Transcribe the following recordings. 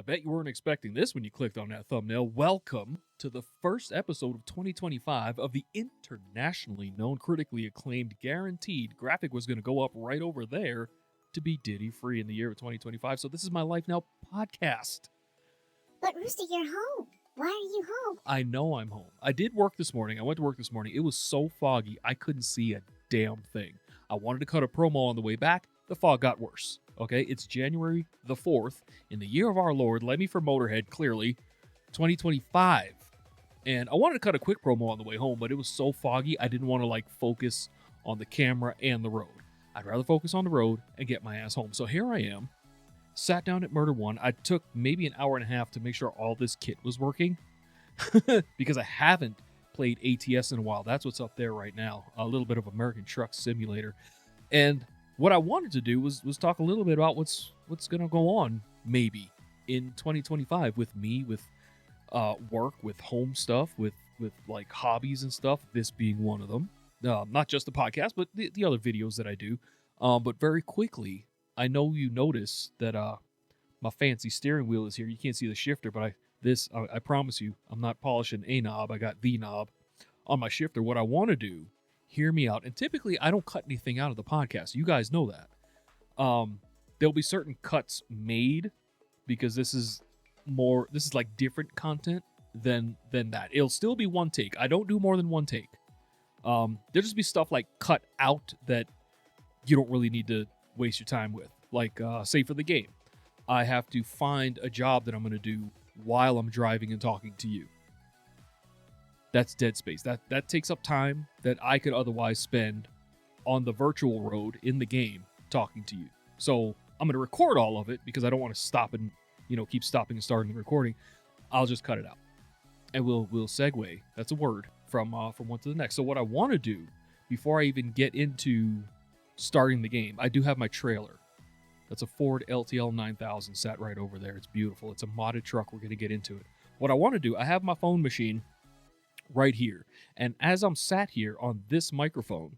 bet you weren't expecting this when you clicked on that thumbnail. Welcome to the first episode of 2025 of the internationally known, critically acclaimed, guaranteed graphic was going to go up right over there to be Diddy free in the year of 2025. So this is my Life Now podcast. But Rooster, you're home. Why are you home? I know I'm home. I did work this morning. I went to work this morning. It was so foggy, I couldn't see a damn thing. I wanted to cut a promo on the way back. The fog got worse. Okay, it's January the 4th in the year of our Lord, let me for Motorhead, clearly, 2025. And I wanted to cut a quick promo on the way home, but it was so foggy, I didn't want to focus on the camera and the road. I'd rather focus on the road and get my ass home. So here I am, sat down at Murder One. I took maybe an hour and a half to make sure all this kit was working because I haven't played ATS in a while. That's what's up there right now, a little bit of American Truck Simulator. And what I wanted to do was talk a little bit about what's going to go on maybe in 2025 with me, with work, with home stuff, with like hobbies and stuff, this being one of them. Not just the podcast, but the other videos that I do. But very quickly, I know you notice that my fancy steering wheel is here. You can't see the shifter, but I promise you, I'm not polishing a knob. I got the knob on my shifter. What I want to do, hear me out. And typically, I don't cut anything out of the podcast. You guys know that. There'll be certain cuts made because this is like different content than that. It'll still be one take. I don't do more than one take. There'll just be stuff like cut out that you don't really need to waste your time with. Like, say for the game, I have to find a job that I'm going to do while I'm driving and talking to you. That's dead space. That takes up time that I could otherwise spend on the virtual road in the game talking to you. So I'm going to record all of it because I don't want to stop and keep stopping and starting the recording. I'll just cut it out, and we'll segue. That's a word from one to the next. So what I want to do before I even get into starting the game, I do have my trailer. That's a Ford LTL 9000 sat right over there. It's beautiful. It's a modded truck. We're going to get into it. What I want to do, I have my phone machine right here. And as I'm sat here on this microphone,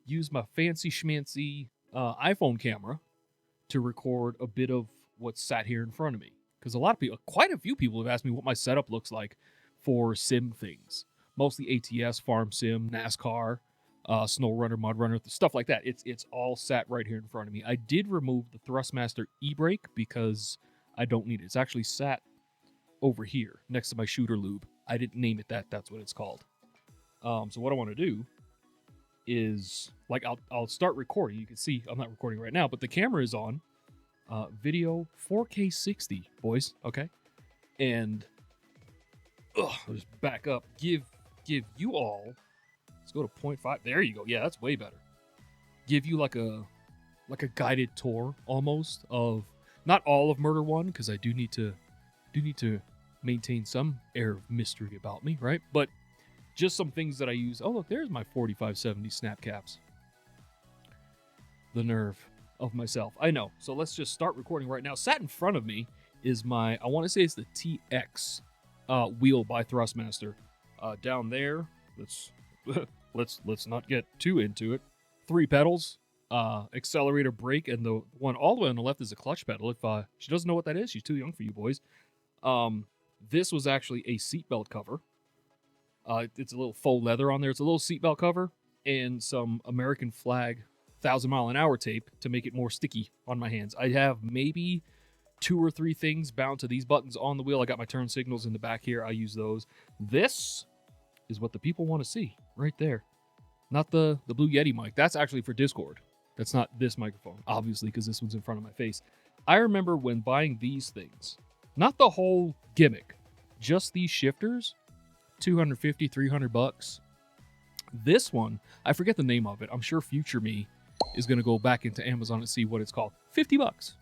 use my fancy schmancy iPhone camera to record a bit of what's sat here in front of me. Because quite a few people have asked me what my setup looks like for sim things. Mostly ATS, farm sim, NASCAR, snow runner, mud runner, stuff like that. It's all sat right here in front of me. I did remove the Thrustmaster e-brake because I don't need it. It's actually sat over here next to my shooter lube. I didn't name it that. That's what it's called. So what I want to do is I'll start recording. You can see I'm not recording right now, but the camera is on. Video 4K 60, boys. Okay, and I'll just back up. Give you all. Let's go to 0.5. There you go. Yeah, that's way better. Give you like a guided tour almost of not all of Murder One because I do need to maintain some air of mystery about me, right? But just some things that I use. Oh, look, there's my 4570 snap caps. The nerve of myself. I know. So let's just start recording right now. Sat in front of me is I want to say it's the TX wheel by Thrustmaster. Down there, let's not get too into it. 3 pedals, accelerator, brake, and the one all the way on the left is a clutch pedal. If she doesn't know what that is, she's too young for you boys. This was actually a seatbelt cover. It's a little faux leather on there. It's a little seatbelt cover and some American flag 1,000-mile-an-hour tape to make it more sticky on my hands. I have maybe 2 or 3 things bound to these buttons on the wheel. I got my turn signals in the back here. I use those. This is what the people want to see right there. Not the Blue Yeti mic. That's actually for Discord. That's not this microphone, obviously, because this one's in front of my face. I remember when buying these things, not the whole gimmick, just these shifters, $250, $300. This one, I forget the name of it. I'm sure future me is going to go back into Amazon and see what it's called. $50.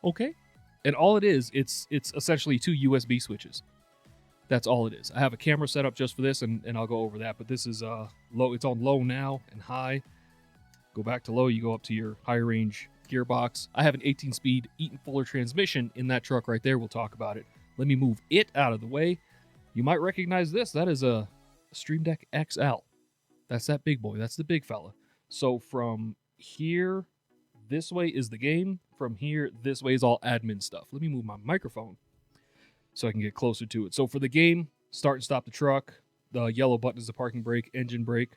Okay. And all it is, it's essentially 2 USB switches. That's all it is. I have a camera set up just for this, and I'll go over that. But this is low. It's on low now and high. Go back to low. You go up to your high range gearbox. I have an 18-speed Eaton Fuller transmission in that truck right there. We'll talk about it. Let me move it out of the way. You might recognize this. That is a Stream Deck XL. That's that big boy. That's the big fella. So from here, this way is the game. from here, this way is all admin stuff. Let me move my microphone so I can get closer to it. So for the game, start and stop the truck. The yellow button is the parking brake, engine brake,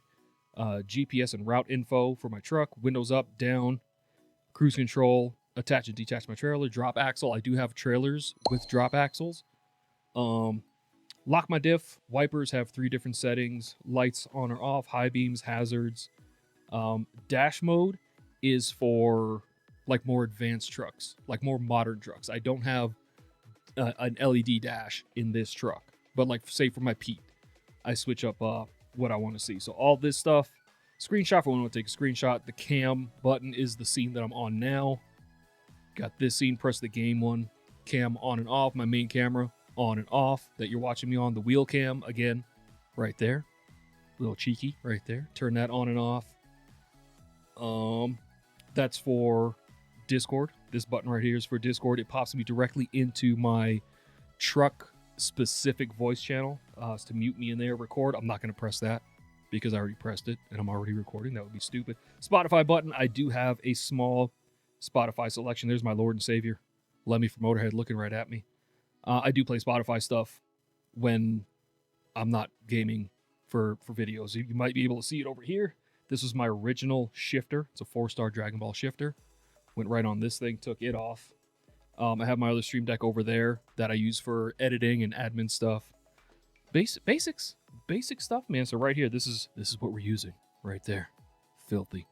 GPS and route info for my truck, windows up, down, cruise control, attach and detach my trailer, drop axle. I do have trailers with drop axles. Lock my diff. Wipers have 3 different settings. Lights on or off, high beams, hazards. Dash mode is for like more advanced trucks, like more modern trucks. I don't have an LED dash in this truck, but like say for my Pete, I switch up what I want to see. So all this stuff, screenshot for when I want to take a screenshot. The cam button is the scene that I'm on now. Got this scene, press the game one. Cam on and off, my main camera on and off that you're watching me on. The wheel cam, again, right there. Little cheeky right there. Turn that on and off. That's for Discord. This button right here is for Discord. It pops me directly into my truck specific voice channel. It's to mute me in there, record. I'm not going to press that because I already pressed it and I'm already recording. That would be stupid. Spotify button. I do have a small Spotify selection. There's my Lord and Savior, Lemmy from Motorhead, looking right at me. I do play Spotify stuff when I'm not gaming for videos. You might be able to see it over here. This was my original shifter. It's a 4-star Dragon Ball shifter. Went right on this thing, took it off. I have my other stream deck over there that I use for editing and admin stuff. Basic stuff, man. So right here, this is what we're using right there. Filthy.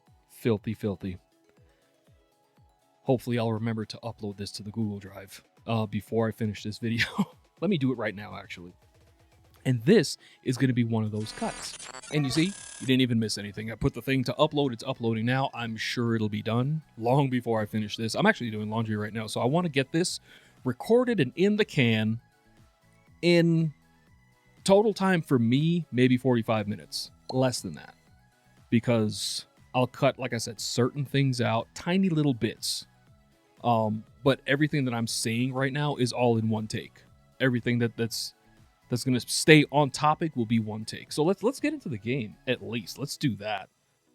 Hopefully I'll remember to upload this to the Google Drive before I finish this video. Let me do it right now, actually. And this is going to be one of those cuts. And you see, you didn't even miss anything. I put the thing to upload. It's uploading now. I'm sure it'll be done long before I finish this. I'm actually doing laundry right now, so I want to get this recorded and in the can in total time for me, maybe 45 minutes. Less than that. Because I'll cut, like I said, certain things out, tiny little bits. But everything that I'm saying right now is all in one take. Everything that's going to stay on topic will be one take. So let's get into the game, at least. Let's do that.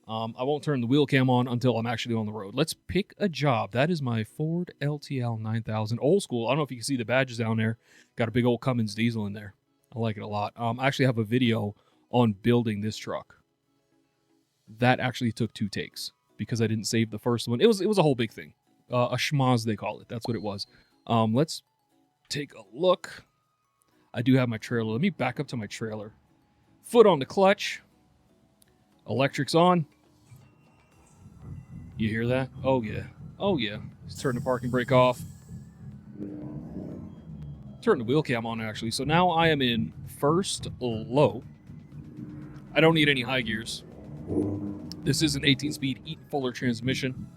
I won't turn the wheel cam on until I'm actually on the road. Let's pick a job. That is my Ford LTL 9000. Old school. I don't know if you can see the badges down there. Got a big old Cummins diesel in there. I like it a lot. I actually have a video on building this truck. That actually took 2 takes because I didn't save the first one. It was a whole big thing. A schmoz, they call it. That's what it was. Let's take a look. I do have my trailer. Let me back up to my trailer. Foot on the clutch. Electric's on. You hear that? Oh, yeah. Oh, yeah. Let's turn the parking brake off. Turn the wheel cam on, actually. So now I am in first low. I don't need any high gears. This is an 18-speed Eaton Fuller transmission.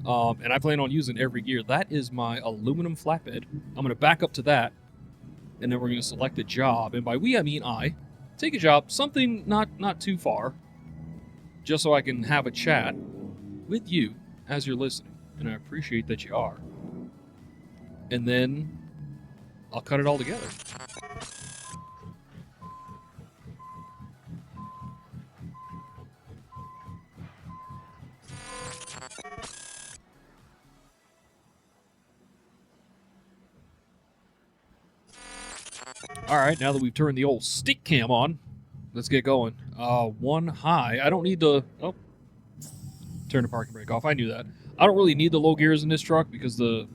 And I plan on using every gear. That is my aluminum flatbed. I'm going to back up to that. And then we're going to select a job. And by we, I mean I. Take a job, something not too far. Just so I can have a chat with you as you're listening. And I appreciate that you are. And then I'll cut it all together. All right, now that we've turned the old stick cam on, let's get going. One high. I don't need the... Oh. Turn the parking brake off. I knew that. I don't really need the low gears in this truck because the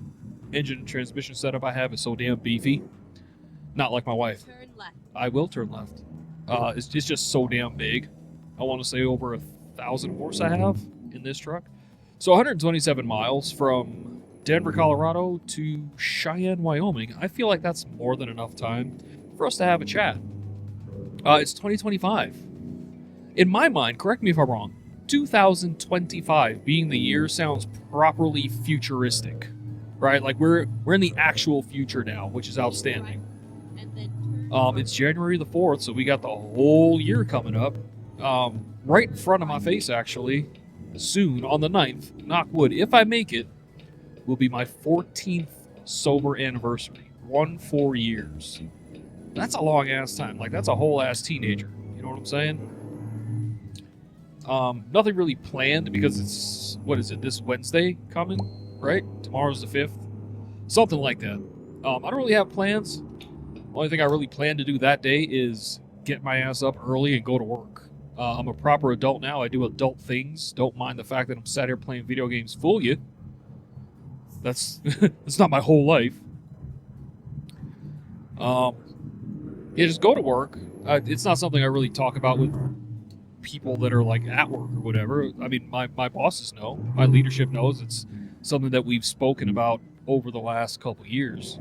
engine and transmission setup I have is so damn beefy. Not like my wife. Turn left. I will turn left. It's just so damn big. I want to say over 1,000 horse I have in this truck. So 127 miles from Denver, Colorado to Cheyenne, Wyoming. I feel like that's more than enough time for us to have a chat. It's 2025. In my mind, correct me if I'm wrong, 2025 being the year sounds properly futuristic, right? Like we're in the actual future now, which is outstanding. It's January the 4th, so we got the whole year coming up. Right in front of my face, actually, soon on the 9th, knock wood, if I make it, will be my 14th sober anniversary. 14 years. That's a long ass time. Like, that's a whole ass teenager. You know what I'm saying? Nothing really planned because it's, what is it, this Wednesday coming? right? Tomorrow's the 5th. Something like that. I don't really have plans. Only thing I really plan to do that day is get my ass up early and go to work. I'm a proper adult now. I do adult things. Don't mind the fact that I'm sat here playing video games. Fool you. That's that's not my whole life. Yeah, just go to work. It's not something I really talk about with people that are like at work or whatever. I mean, my bosses know. My leadership knows. It's something that we've spoken about over the last couple years.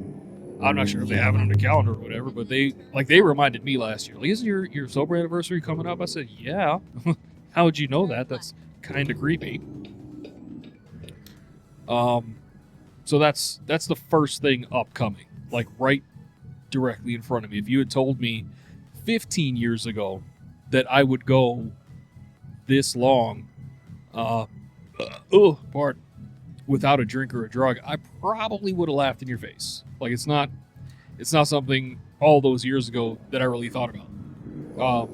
I'm not sure if they have it on the calendar or whatever, but they reminded me last year. Like, isn't your sober anniversary coming up? I said, yeah. How would you know that? That's kind of creepy. So that's the first thing upcoming, like right directly in front of me. If you had told me 15 years ago that I would go this long, pardon, without a drink or a drug, I probably would have laughed in your face. Like, it's not something all those years ago that I really thought about.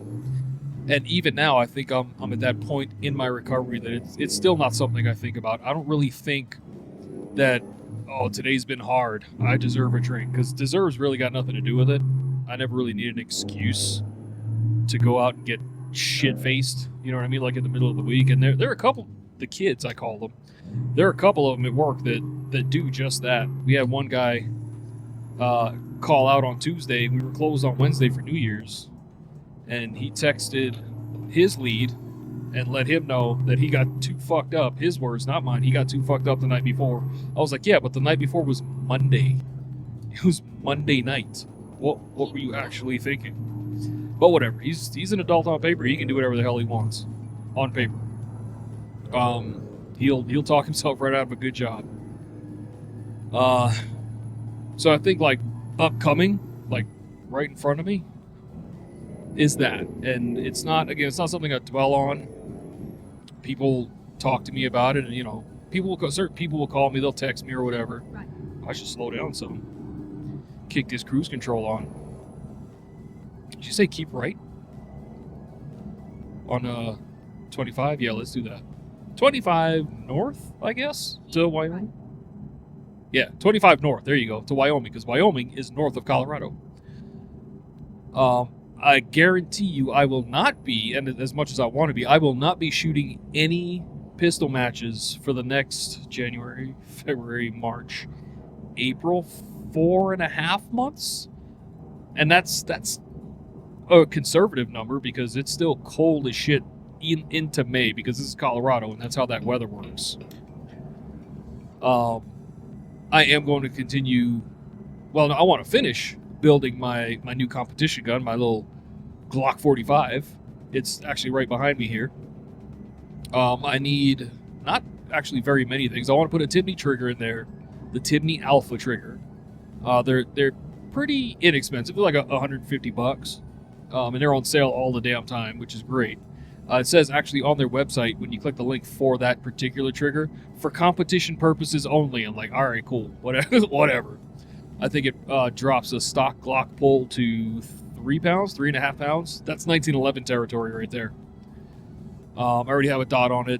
And even now, I think I'm at that point in my recovery that it's still not something I think about. I don't really think that, oh, today's been hard, I deserve a drink, because deserves really got nothing to do with it. I never really needed an excuse to go out and get shit-faced, you know what I mean, like in the middle of the week. And there are a couple, the kids, I call them, there are a couple of them at work that do just that. We had one guy call out on Tuesday. We were closed on Wednesday for New Year's, and he texted his lead and let him know that he got too fucked up. His words, not mine. He got too fucked up the night before. I was like, yeah, but the night before was Monday. It was Monday night. What were you actually thinking? But whatever. He's an adult on paper. He can do whatever the hell he wants on paper. He'll talk himself right out of a good job. So I think, like, upcoming, like right in front of me, is that. And it's not something I dwell on. People talk to me about it, and certain people will call me, they'll text me or whatever. Right. I should slow down some. Kick this cruise control on. Did you say keep right? On 25? Yeah, let's do that. 25 north, I guess, to Wyoming. Yeah, 25 north, there you go, to Wyoming, because Wyoming is north of Colorado. I guarantee you I will not be, and as much as I want to be, I will not be shooting any pistol matches for the next January, February, March, April, 4.5 months. And that's a conservative number, because it's still cold as shit into May, because this is Colorado, and that's how that weather works. I am going to continue, well, no, I want to finish building my new competition gun, my little Glock 45. It's actually right behind me here. I need not actually very many things. I want to put a Tibney trigger in there, the Tibney Alpha trigger. They're pretty inexpensive. They're like $150, and they're on sale all the damn time, which is great. It says actually on their website, when you click the link for that particular trigger, for competition purposes only. I'm like, all right, cool, whatever. I think it drops a stock Glock pull to 3 pounds, 3.5 pounds. That's 1911 territory right there. I already have a dot on it.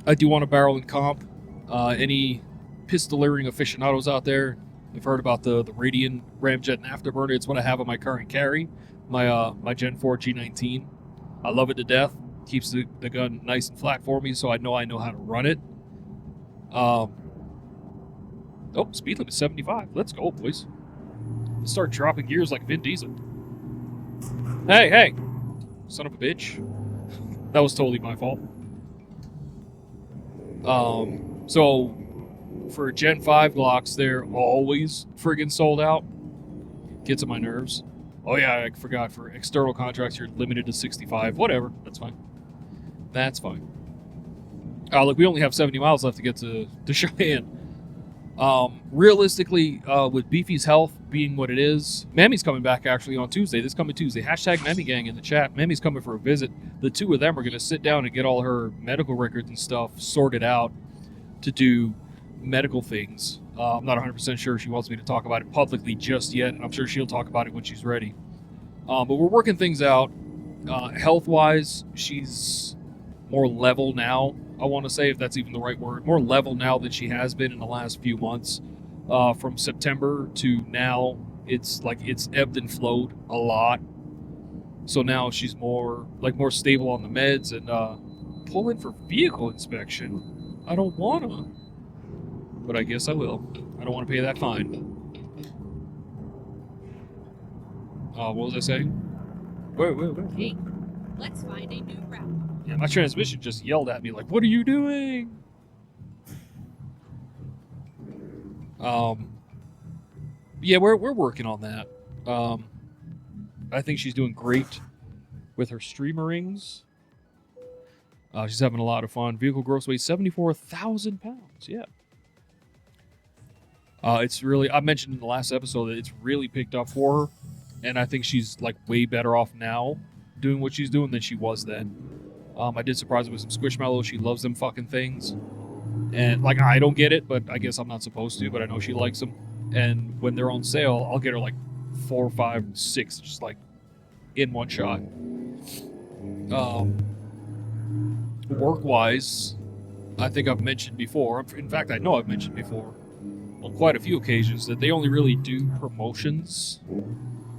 I do want a barrel and comp. Any pistoleering aficionados out there, I've heard about the Radian Ramjet and Afterburner. It's what I have on my current carry, my Gen 4 G19. I love it to death. Keeps the gun nice and flat for me, so I know how to run it. Speed limit 75. Let's go, boys. Let's start dropping gears like Vin Diesel. Hey! Son of a bitch. That was totally my fault. So, for Gen 5 Glocks, they're always friggin' sold out. Gets on my nerves. Oh yeah, I forgot, for external contracts, you're limited to 65. Whatever, that's fine. Look, we only have 70 miles left to get to Cheyenne. Realistically, with Beefy's health being what it is, Mammy's coming back actually on Tuesday, this coming Tuesday. Hashtag MammyGang in the chat. Mammy's coming for a visit. The two of them are going to sit down and get all her medical records and stuff sorted out to do medical things. I'm not 100% sure she wants me to talk about it publicly just yet, and I'm sure she'll talk about it when she's ready. But we're working things out. Health-wise, she's more level now. I want to say, if that's even the right word, more level now than she has been in the last few months. From September to now, it's ebbed and flowed a lot. So now she's more stable on the meds, and pull in for vehicle inspection. I don't wanna, but I guess I will. I don't want to pay that fine. What was I saying? Wait. Hey, let's find a new route. Yeah, my transmission just yelled at me like, "What are you doing?" Yeah, we're working on that. I think she's doing great with her streamerings. She's having a lot of fun. Vehicle gross weight 74,000 pounds. Yeah. It's really, I mentioned in the last episode that it's really picked up for her, and I think she's like way better off now doing what she's doing than she was then. I did surprise her with some Squishmallows. She loves them fucking things. And like, I don't get it, but I guess I'm not supposed to, but I know she likes them. And when they're on sale, I'll get her like 4, 5, 6, just like in one shot. Work-wise, I think I've mentioned before, in fact, I know I've mentioned before on quite a few occasions, that they only really do promotions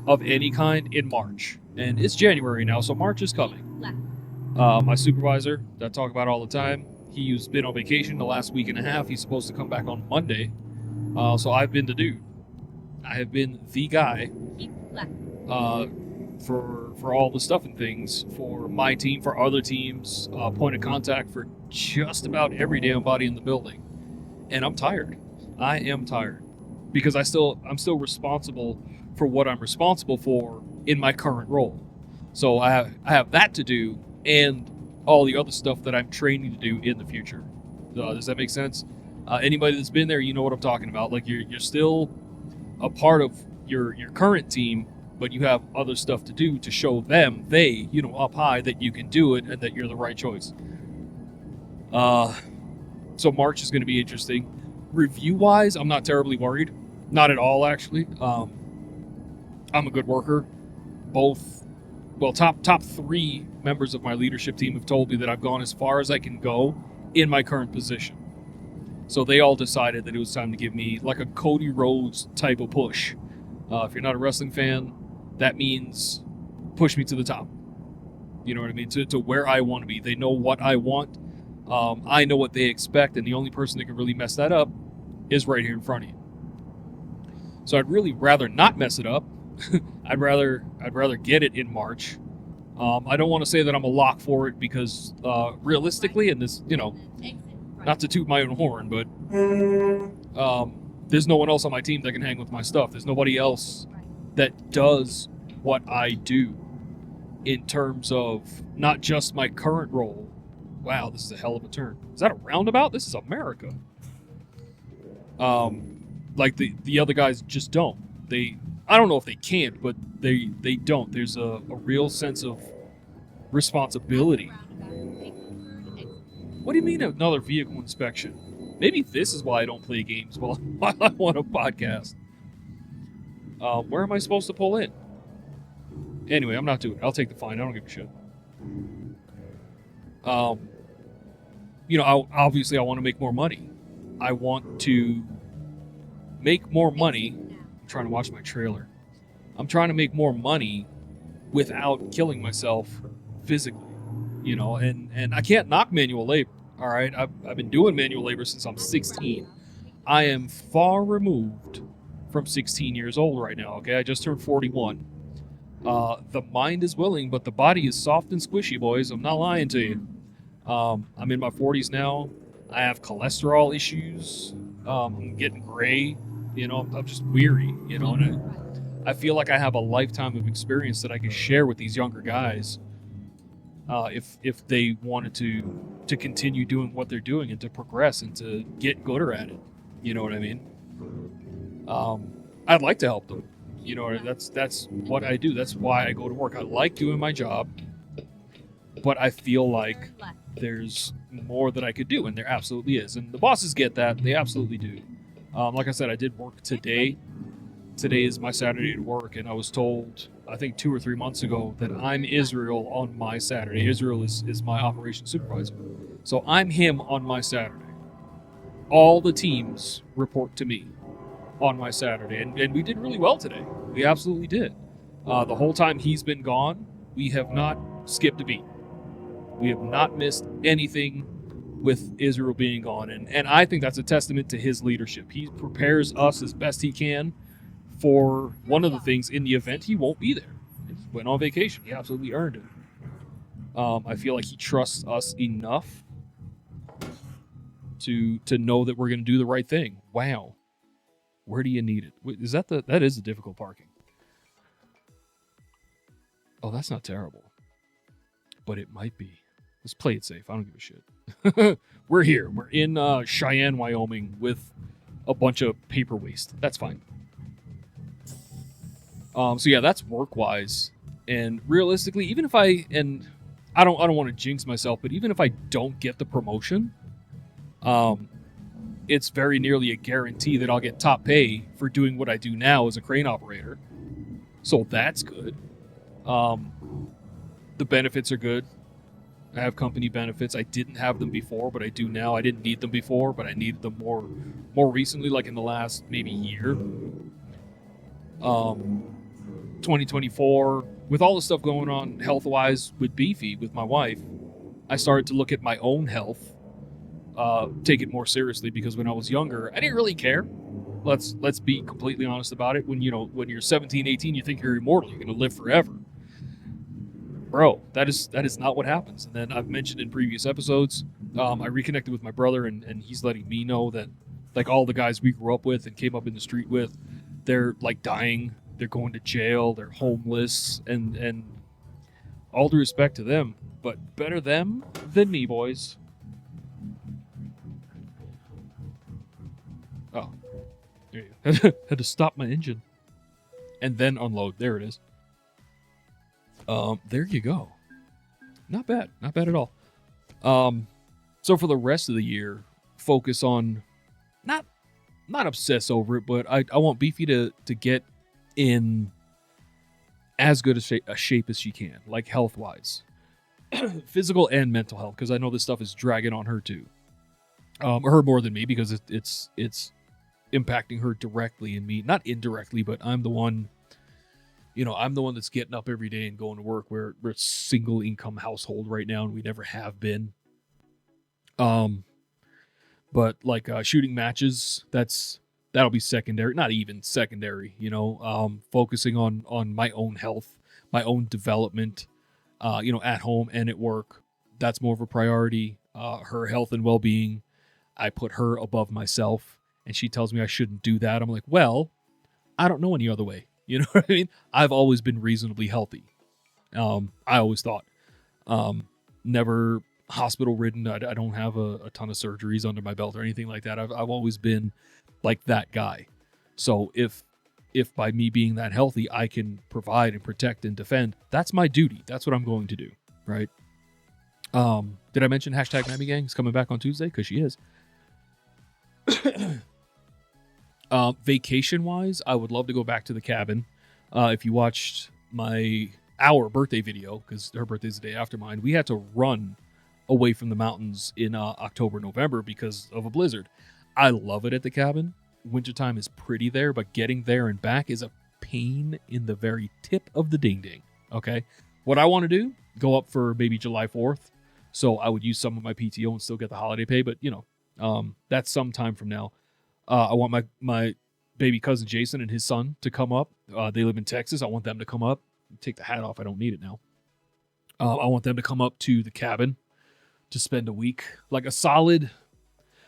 of any kind in March. And it's January now, so March is coming. My supervisor that I talk about all the time, he's been on vacation the last week and a half. He's supposed to come back on Monday. So I've been the dude. I have been the guy for all the stuff and things for my team, for other teams, point of contact for just about every damn body in the building. And I'm tired. I am tired because I'm still responsible for what I'm responsible for in my current role. So I have that to do and all the other stuff that I'm training to do in the future. Does that make sense? Anybody that's been there, you know what I'm talking about. Like you're still a part of your current team, but you have other stuff to do to show them, up high, that you can do it and that you're the right choice. So March is going to be interesting. Review-wise, I'm not terribly worried. Not at all, actually. I'm a good worker. Top 3 members of my leadership team have told me that I've gone as far as I can go in my current position. So they all decided that it was time to give me like a Cody Rhodes type of push. If you're not a wrestling fan, that means push me to the top. You know what I mean? To where I want to be. They know what I want. I know what they expect, and the only person that can really mess that up is right here in front of you. So I'd really rather not mess it up. I'd rather get it in March. I don't want to say that I'm a lock for it because realistically, and this, not to toot my own horn, but there's no one else on my team that can hang with my stuff. There's nobody else that does what I do in terms of not just my current role. Wow, this is a hell of a turn. Is that a roundabout? This is America. Like the other guys just don't. I don't know if they can't, but they don't. There's a real sense of responsibility. What do you mean another vehicle inspection? Maybe this is why I don't play games while I'm on a podcast. Where am I supposed to pull in? Anyway, I'm not doing it. I'll take the fine. I don't give a shit. Obviously I want to make more money. I want to make more money. I'm trying to watch my trailer. I'm trying to make more money without killing myself physically, and I can't knock manual labor. All right. I've been doing manual labor since I'm 16. I am far removed from 16 years old right now. Okay. I just turned 41. The mind is willing, but the body is soft and squishy, boys. I'm not lying to you. I'm in my 40s now. I have cholesterol issues. I'm getting gray. I'm just weary, and I feel like I have a lifetime of experience that I can share with these younger guys. If they wanted to continue doing what they're doing and to progress and to get gooder at it. You know what I mean? I'd like to help them. That's what I do. That's why I go to work. I like doing my job, but I feel like there's more that I could do, and there absolutely is. And the bosses get that. They absolutely do. Like I said, I did work today. Today is my Saturday to work, and I was told, I think 2 or 3 months ago, that I'm Israel on my Saturday. Israel is my operations supervisor. So I'm him on my Saturday. All the teams report to me on my Saturday, and we did really well today. We absolutely did. The whole time he's been gone, we have not skipped a beat. We have not missed anything with Israel being gone, and I think that's a testament to his leadership. He prepares us as best he can for one of the things in the event he won't be there. He went on vacation. He absolutely earned it. I feel like he trusts us enough to know that we're going to do the right thing. Wow. Where do you need it? Wait, that is the difficult parking. Oh, that's not terrible. But it might be. Let's play it safe. I don't give a shit. We're here. We're in Cheyenne, Wyoming with a bunch of paper waste. That's fine. So yeah, that's work-wise. And realistically, even if I don't want to jinx myself, but even if I don't get the promotion, it's very nearly a guarantee that I'll get top pay for doing what I do now as a crane operator. So that's good. The benefits are good. I have company benefits. I didn't have them before, but I do now. I didn't need them before, but I needed them more recently, like in the last maybe year. 2024, with all the stuff going on health-wise with Beefy, with my wife, I started to look at my own health, take it more seriously, because when I was younger, I didn't really care. Let's be completely honest about it. When you're 17, 18, you think you're immortal. You're going to live forever. Bro, that is not what happens. And then I've mentioned in previous episodes, I reconnected with my brother, and he's letting me know that, like, all the guys we grew up with and came up in the street with, they're like dying. They're going to jail. They're homeless, and all due respect to them, but better them than me, boys. Oh, there you go. Had to stop my engine and then unload. There it is. There you go. Not bad at all. So for the rest of the year, focus on not obsess over it, but I want Beefy to get in as good a shape as she can, like health-wise, physical and mental health, because I know this stuff is dragging on her too. Her more than me, because it's impacting her directly, and me not indirectly, but I'm the one that's getting up every day and going to work. We're a single income household right now, and we never have been. But like shooting matches, that'll be secondary, not even secondary, focusing on my own health, my own development, at home and at work. That's more of a priority. Her health and well-being, I put her above myself, and she tells me I shouldn't do that. I'm like, well, I don't know any other way. You know what I mean? I've always been reasonably healthy. I always thought, never hospital ridden. I don't have a ton of surgeries under my belt or anything like that. I've always been like that guy. So if by me being that healthy, I can provide and protect and defend, that's my duty. That's what I'm going to do. Right. Did I mention hashtag Mammy Gang is coming back on Tuesday? Because she is. Vacation wise, I would love to go back to the cabin. If you watched our birthday video, because her birthday's the day after mine, we had to run away from the mountains in October, November because of a blizzard. I love it at the cabin. Wintertime is pretty there, but getting there and back is a pain in the very tip of the ding-ding. Okay? What I want to do, go up for maybe July 4th. So I would use some of my PTO and still get the holiday pay, but that's some time from now. I want my baby cousin Jason and his son to come up. They live in Texas. I want them to come up. Take the hat off. I don't need it now. I want them to come up to the cabin to spend a week. Like a solid,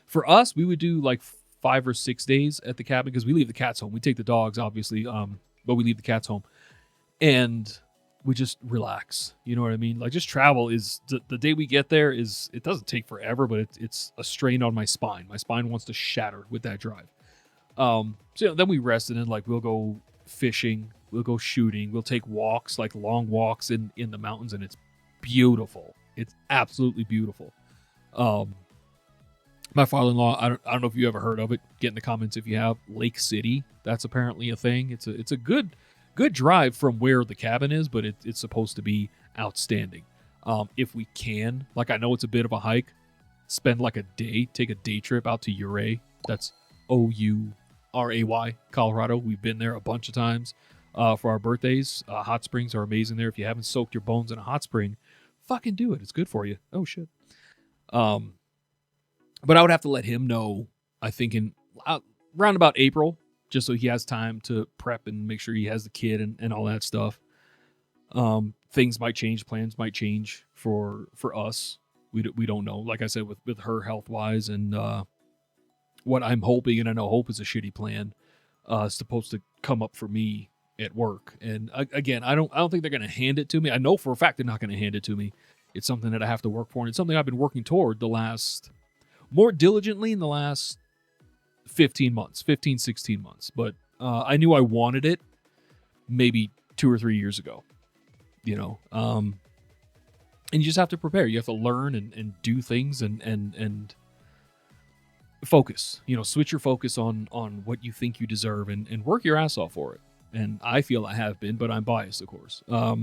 for us, we would do like 5 or 6 days at the cabin because we leave the cats home. We take the dogs, obviously, but we leave the cats home. And we just relax. You know what I mean? Like, just travel is, the day we get there is, it doesn't take forever, but it's a strain on my spine. My spine wants to shatter with that drive. So then we rest, and then like we'll go fishing, we'll go shooting, we'll take walks, like long walks in the mountains, and it's beautiful. It's absolutely beautiful. My father-in-law, I don't know if you ever heard of it. Get in the comments if you have. Lake City, that's apparently a thing. It's a good drive from where the cabin is, but it's supposed to be outstanding. If we can, like, I know it's a bit of a hike, spend like a day, take a day trip out to Ouray. That's Ouray, Colorado. We've been there a bunch of times for our birthdays. Hot springs are amazing there. If you haven't soaked your bones in a hot spring, fucking do it. It's good for you. Oh shit. But I would have to let him know, I think in around about April, just so he has time to prep and make sure he has the kid and all that stuff. Things might change, plans might change for us. We don't know. Like I said, with her health wise and what I'm hoping, and I know hope is a shitty plan, is supposed to come up for me at work. And again, I don't think they're going to hand it to me. I know for a fact they're not going to hand it to me. It's something that I have to work for, and it's something I've been working toward more diligently in the last 16 months. But I knew I wanted it maybe 2 or 3 years ago, and you just have to prepare. You have to learn and do things and focus, switch your focus on what you think you deserve and work your ass off for it. And I feel I have been, but I'm biased, of course. But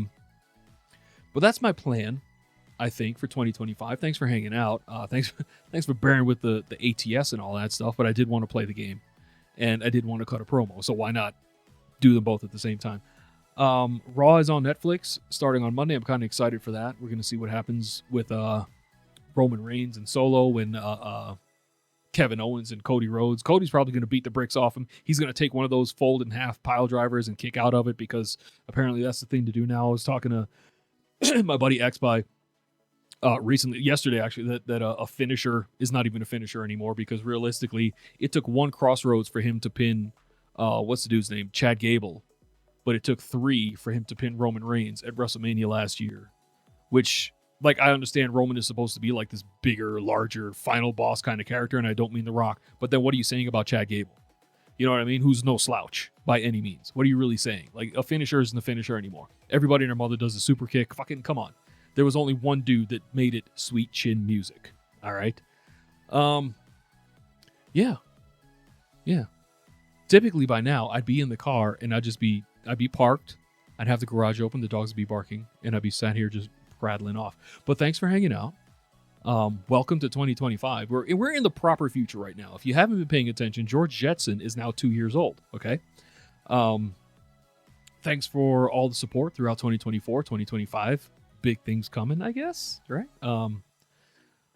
that's my plan, I think, for 2025. Thanks for hanging out. Thanks for bearing with the ATS and all that stuff. But I did want to play the game, and I did want to cut a promo. So why not do them both at the same time? Raw is on Netflix starting on Monday. I'm kind of excited for that. We're going to see what happens with Roman Reigns and Solo and Kevin Owens and Cody Rhodes. Cody's probably going to beat the bricks off him. He's going to take one of those fold in half pile drivers and kick out of it, because apparently that's the thing to do now. I was talking to my buddy X-By yesterday actually, that a finisher is not even a finisher anymore, because realistically it took one crossroads for him to pin what's the dude's name, Chad Gable, but it took 3 for him to pin Roman Reigns at WrestleMania last year, which, like, I understand Roman is supposed to be like this bigger, larger final boss kind of character, and I don't mean The Rock, but then what are you saying about Chad Gable? You know what I mean? Who's no slouch by any means. What are you really saying? Like, a finisher isn't a finisher anymore. Everybody and their mother does a super kick. Fucking come on. There was only one dude that made it sweet chin music. All right. Yeah. Typically by now I'd be in the car and I'd be parked. I'd have the garage open. The dogs would be barking and I'd be sat here just rattling off. But thanks for hanging out. Welcome to 2025. We're in the proper future right now. If you haven't been paying attention, George Jetson is now 2 years old. Okay. Thanks for all the support throughout 2024, 2025. Big things coming, I guess. Right.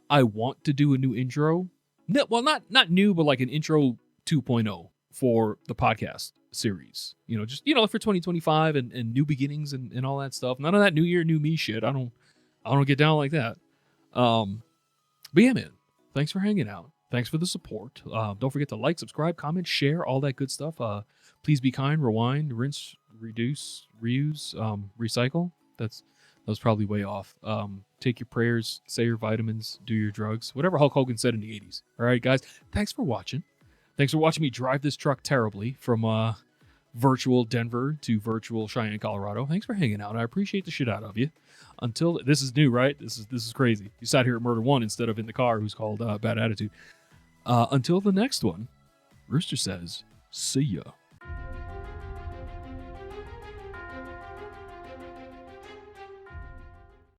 I want to do a new intro. No, well, not new, but like an intro 2.0 for the podcast series. Just for 2025 and new beginnings and all that stuff. None of that new year, new me shit. I don't get down like that. But yeah, man, thanks for hanging out. Thanks for the support. Don't forget to like, subscribe, comment, share, all that good stuff. Please be kind, rewind, rinse, reduce, reuse, recycle. That was probably way off. Take your prayers, say your vitamins, do your drugs, whatever Hulk Hogan said in the 80s. All right, guys, thanks for watching. Thanks for watching me drive this truck terribly from virtual Denver to virtual Cheyenne, Colorado. Thanks for hanging out. I appreciate the shit out of you. Until this is new, right? This is crazy. You sat here at Murder One instead of in the car, who's called Bad Attitude. Until the next one, Rooster says, see ya.